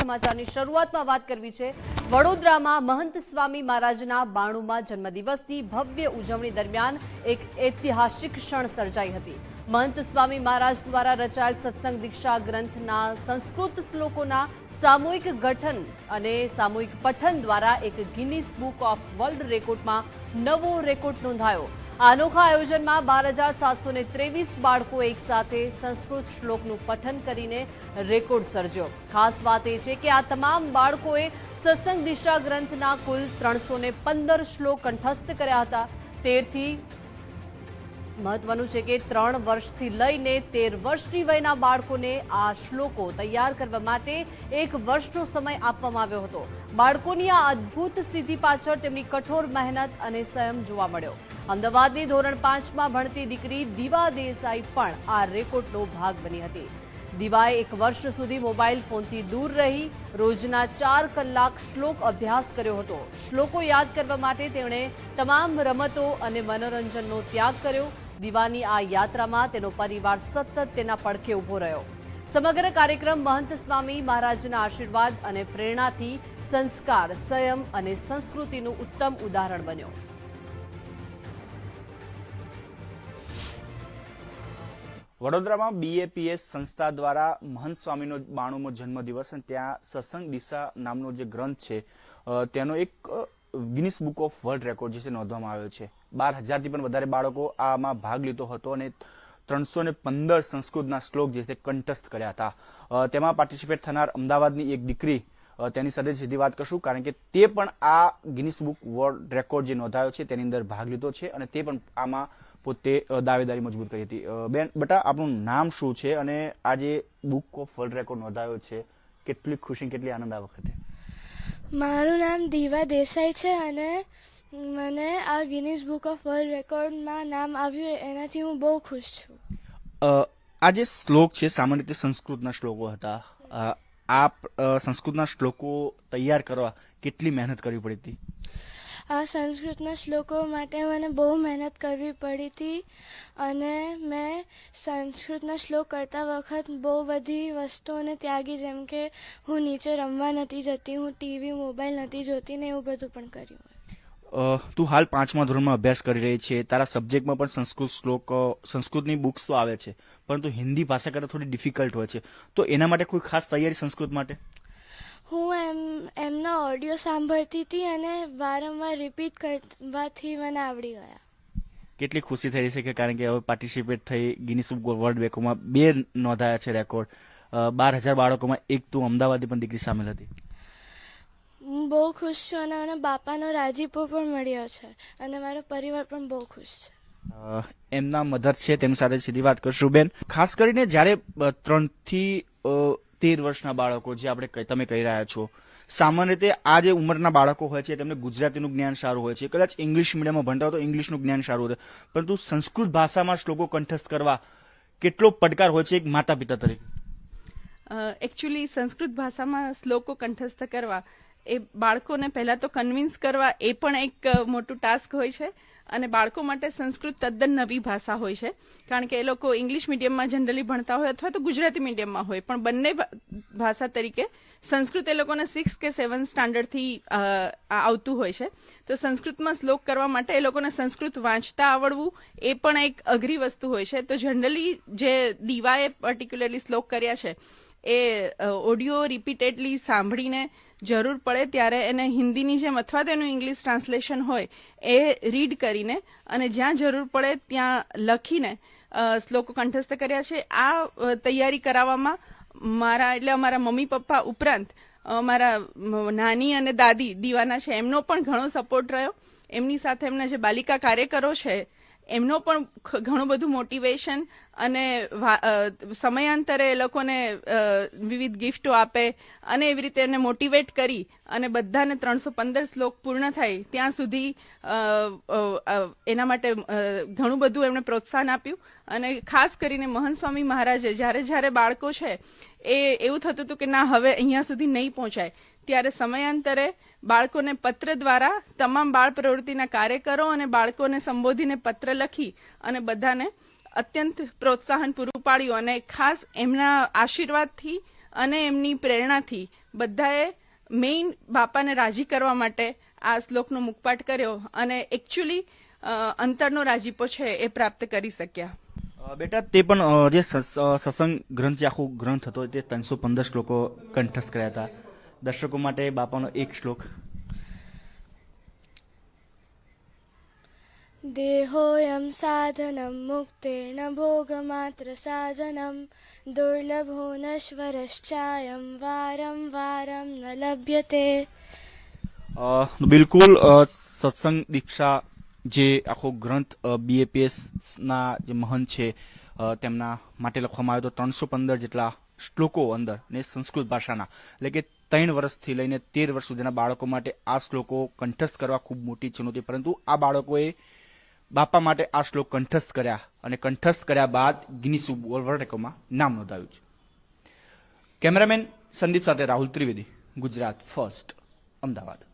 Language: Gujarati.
સમાચારની શરૂઆતમાં વાત કરવી છે। વડોદરામાં મહંત સ્વામી મહારાજના 92માં જન્મદિવસની ભવ્ય ઉજવણી દરમિયાન એક ઐતિહાસિક ક્ષણ સર્જાઈ હતી। મહંત સ્વામી મહારાજ દ્વારા રચાયેલ સત્સંગ દીક્ષા ગ્રંથના સંસ્કૃત શ્લોકોના સામૂહિક ગઠન અને સામૂહિક પઠન દ્વારા એક ગિનીસ બુક ઓફ વર્લ્ડ રેકોર્ડમાં નવો રેકોર્ડ નોંધાયો। આ અનોખા આયોજનમાં 12,723 બાળકો એકસાથે સંસ્કૃત શ્લોકનું પઠન કરીને રેકોર્ડ સર્જ્યો। ખાસ વાત એ છે કે આ તમામ બાળકોએ સત્સંગ દીક્ષા ગ્રંથના કુલ 315 શ્લોક કંઠસ્થ કર્યા હતા। 13થી મહત્વનું છે કે 3 વર્ષથી લઈને 13 વર્ષની વયના બાળકોને આ શ્લોકો તૈયાર કરવા માટે 1 વર્ષનો સમય આપવામાં આવ્યો હતો। બાળકોની આ અદ્ભુત સિદ્ધિ પાછળ તેમની કઠોર મહેનત અને સંયમ જોવા મળ્યો। અમદાવાદની ધોરણ 5માં ભણતી દીકરી દીવા દેસાઈ પણ આ રેકોર્ડનો ભાગ બની હતી। દીવાએ 1 વર્ષ સુધી મોબાઈલ ફોનથી દૂર રહી રોજના 4 કલાક શ્લોક અભ્યાસ કર્યો હતો। શ્લોકો યાદ કરવા માટે તેમણે તમામ રમતો અને મનોરંજનનો ત્યાગ કર્યો। દીવાની આ યાત્રામાં તેનો પરિવાર સતત તેના પડખે ઊભો રહ્યો। સમગ્ર કાર્યક્રમ મહંત સ્વામી મહારાજના આશીર્વાદ અને પ્રેરણાથી સંસ્કાર, સંયમ અને સંસ્કૃતિનું ઉત્તમ ઉદાહરણ બન્યો। વડોદરામાં BAPS સંસ્થા દ્વારા મહંત સ્વામીનો 92મો જન્મદિવસ અને ત્યાં સત્સંગ દિશા નામનો જે ગ્રંથ છે તેનો એક Guinness book of world record જે છે નોંધવામાં આવ્યો છે। 12,000થી પણ વધારે બાળકો આમાં ભાગ લીધો હતો અને 315 સંસ્કૃતના શ્લોક જે છે કંઠસ્થ કર્યા હતા। તેમાં પાર્ટિસિપેટ થનાર અમદાવાદની એક દીકરી તેની સાથે સીધી વાત કરશું, કારણ કે તે પણ આ ગિનીસ બુક વર્લ્ડ રેકોર્ડ જે નોંધાયો છે તેની અંદર ભાગ લીધો છે અને તે પણ આમાં પોતે દાવેદારી મજબૂત કરી હતી। બેન, બેટા, આપનું નામ શું છે અને આ જે બુક ઓફ વર્લ્ડ રેકોર્ડ નોંધાયો છે કેટલી ખુશી, કેટલી આનંદ આ વખતે? મારું નામ દીવા દેસાઈ છે અને મને આ ગિનીસ બુક ઓફ વર્લ્ડ રેકોર્ડમાં નામ આવ્યું એનાથી હું બહુ ખુશ છું। આ જે શ્લોક છે સામાન્ય રીતે સંસ્કૃતના શ્લોકો હતા। આ સંસ્કૃતના શ્લોકો તૈયાર કરવા કેટલી મહેનત કરવી પડી હતી? આ સંસ્કૃતના શ્લોકો માટે મને બહુ મહેનત કરવી પડી હતી અને મેં સંસ્કૃતના શ્લોક કરતા વખત બહુ બધી વસ્તુઓને ત્યાગી, જેમ કે હું નીચે રમવા નથી જતી, હું ટીવી, મોબાઈલ નથી જોતી ને એવું બધું પણ કર્યું। તું હાલ 5મા ધોરણમાં અભ્યાસ કરી રહી છે, તારા સબ્જેક્ટમાં પણ સંસ્કૃત શ્લોક, સંસ્કૃતની બુક્સ તો આવે છે, પરંતુ હિન્દી ભાષા કરતાં થોડી ડિફિકલ્ટ હોય છે, તો એના માટે કોઈ ખાસ તૈયારી સંસ્કૃત માટે? હું એમના ઓડિયો સાંભળતી હતી અને વારંવાર રિપીટ કરવાથી મને આવડી ગયા। કેટલી ખુશી થઈ છે કે કારણ કે હવે પાર્ટિસિપેટ થઈ ગિનીસ બુક વર્લ્ડ રેકોર્ડમાં 2 નોંધાયા છે રેકોર્ડ। 12,000 બાળકોમાં એક તું અમદાવાદની પણ દીકરી સામેલ હતી। હું બહુ ખુશ છું અને મને બાપાનો રાજીપો પણ મળ્યો છે અને મારો પરિવાર પણ બહુ ખુશ છે। એમના મધર છે, તેમની સાથે સીધી વાત કરશું। બેન, ખાસ કરીને જ્યારે 3 થી 13 વર્ષના બાળકો જે આપણે તમે કહી રહ્યા છો, સામાન્ય રીતે આ જે ઉંમરના બાળકો હોય છે તેમને ગુજરાતીનું જ્ઞાન સારું હોય છે, કદાચ ઇંગ્લિશ મીડિયમમાં ભણતા હોય તો ઇંગ્લિશનું જ્ઞાન સારું હોય, પરંતુ સંસ્કૃત ભાષામાં શ્લોકો કંઠસ્થ કરવા કેટલો પડકાર હોય છે એક માતા પિતા તરીકે? એકચ્યુઅલી સંસ્કૃત ભાષામાં શ્લોકો કંઠસ્થ કરવા એ બાળકોને પહેલા તો કન્વિન્સ કરવા એ પણ એક મોટું ટાસ્ક હોય છે અને બાળકો માટે સંસ્કૃત તદ્દન નવી ભાષા હોય છે, કારણ કે એ લોકો ઇંગ્લિશ મીડિયમમાં જનરલી ભણતા હોય અથવા તો ગુજરાતી મીડિયમમાં હોય, પણ બંને ભાષા તરીકે સંસ્કૃત એ લોકોને 6 કે 7 સ્ટાન્ડર્ડથી આવતું હોય છે। તો સંસ્કૃતમાં શ્લોક કરવા માટે એ લોકોને સંસ્કૃત વાંચતા આવડવું એ પણ એક અઘરી વસ્તુ હોય છે। તો જનરલી જે દીવાએ પર્ટિક્યુલરલી શ્લોક કર્યા છે એ ઓડિયો રિપીટેડલી સાંભળીને જરૂર પડે ત્યારે એને હિન્દીની જેમ અથવા તો એનું ઇંગ્લિશ ટ્રાન્સલેશન હોય એ રીડ કરીને અને જ્યાં જરૂર પડે ત્યાં લખીને શ્લોકો કંઠસ્થ કર્યા છે। આ તૈયારી કરાવવામાં અમારા મમ્મી પપ્પા ઉપરાંત મારા નાની અને દાદી દીવાના છે એમનો પણ ઘણો સપોર્ટ રહ્યો। એમની સાથે એમના જે બાલિકા કાર્યકરો છે એમનો પણ ઘણું બધું મોટિવેશન અને સમયાંતરે એ લોકોને વિવિધ ગિફ્ટો આપે અને એવી રીતે એમને મોટિવેટ કરી અને બધાને 315 શ્લોક પૂર્ણ થાય ત્યાં સુધી એના માટે ઘણું બધું એમણે પ્રોત્સાહન આપ્યું। અને ખાસ કરીને મહંત સ્વામી મહારાજે જ્યારે બાળકો છે એ એવું થતું હતું કે ના હવે અહીંયા સુધી નહીં પહોંચાય, ત્યારે સમયાંતરે બાળકોને પત્ર દ્વારા તમામ બાળ પ્રવૃત્તિના કાર્યકરો અને બાળકોને સંબોધીને પત્ર લખી અને બધાને અત્યંત પ્રોત્સાહન પૂરું પાડ્યું અને ખાસ એમના આશીર્વાદથી અને એમની પ્રેરણાથી બધાએ મેઇન બાપાને રાજી કરવા માટે આ શ્લોકનો મુખપાઠ કર્યો અને એકચ્યુઅલી અંતરનો રાજીપો છે એ પ્રાપ્ત કરી શક્યા. બેટા તે પણ જે સત્સંગ ગ્રંથ જે આખો ગ્રંથ હતો તે 315 શ્લોકો કંઠસ્થ કર્યા હતા. દર્શકો માટે બાપાનો એક શ્લોક. દેહોયમ સાધનમ મુક્તેન ભોગમાત્ર સાધનમ દુર્લભો નશ્વરશ્ચાયમ વારમ વારમ ન લભ્યતે. બિલકુલ સત્સંગ દીક્ષા જે આખો ગ્રંથ BAPS ના જે મહંત છે તેમના માટે લખવામાં આવ્યો તો 315 જેટલા શ્લોકો અંદર ને સંસ્કૃત ભાષાના, એટલે કે 3 વર્ષથી લઈને 13 વર્ષ સુધીના બાળકો માટે આ શ્લોકો કંઠસ્થ કરવા ખૂબ મોટી ચુનૌતી, પરંતુ આ બાળકોએ બાપા માટે આ શ્લોક કંઠસ્થ કર્યા અને કંઠસ્થ કર્યા બાદ ગિનિસ વર્લ્ડ રેકોર્ડમાં નામ નોંધાવ્યું છે. કેમેરામેન સંદીપ સાથે રાહુલ ત્રિવેદી, ગુજરાત ફર્સ્ટ, અમદાવાદ.